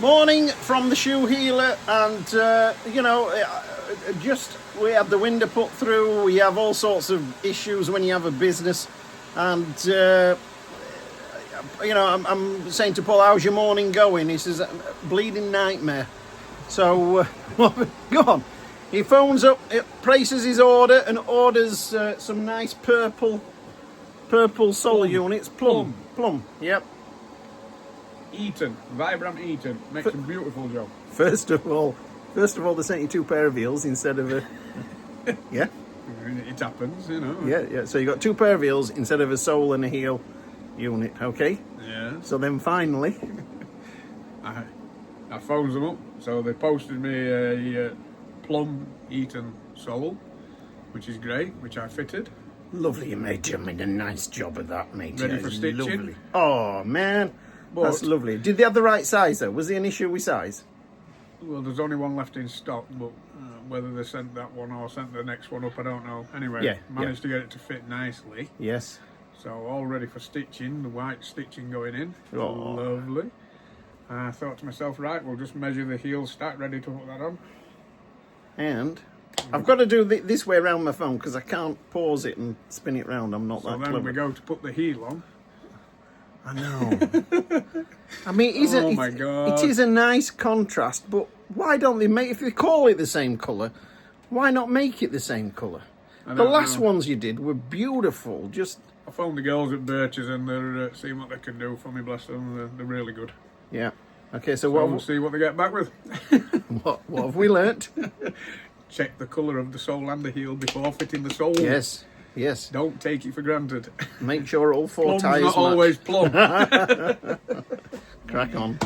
Morning from the shoe healer, and we have the window put through. We have all sorts of issues when you have a business, and I'm saying to Paul, "How's your morning going?" He says, "Bleeding nightmare." So go on. He phones up, places his order, and orders some nice purple solar units. Plum. Yep. Eaton, Vibram Eaton, makes a beautiful job. First of all, they sent you 2 pair of heels instead of a. Yeah. It happens, you know. Yeah. So you got 2 pair of heels instead of a sole and a heel unit. Okay. Yeah. So then finally, I phoned them up, so they posted me a plum Eaton sole, which is great, which I fitted. Lovely, mate. You made a nice job of that, mate. Ready for stitching. Lovely. Oh man, that's But- lovely. Did they have the right size though? Was there an issue with size? Well, there's only one left in stock, but whether they sent that one or sent the next one up, I don't know. Anyway, managed to get it to fit nicely. Yes. So all ready for stitching, the white stitching going in. Oh. Lovely. I thought to myself, right, we'll just measure the heel stack, ready to put that on. And I've got to do this way around my phone because I can't pause it and spin it round. I'm not So that then clever. we go to put the heel on. I know. I mean, Oh my God. it is a nice contrast, but why don't they make, if they call it the same colour, why not make it the same colour? The last ones you did were beautiful, just... I phoned the girls at Birch's and they're seeing what they can do for me, bless them. They're really good. Yeah. Okay, so We'll see what they get back with. what have we learnt? Check the colour of the sole and the heel before fitting the sole. Yes. Don't take it for granted. Make sure all 4 Plum's tyres not match. always plum. Crack on.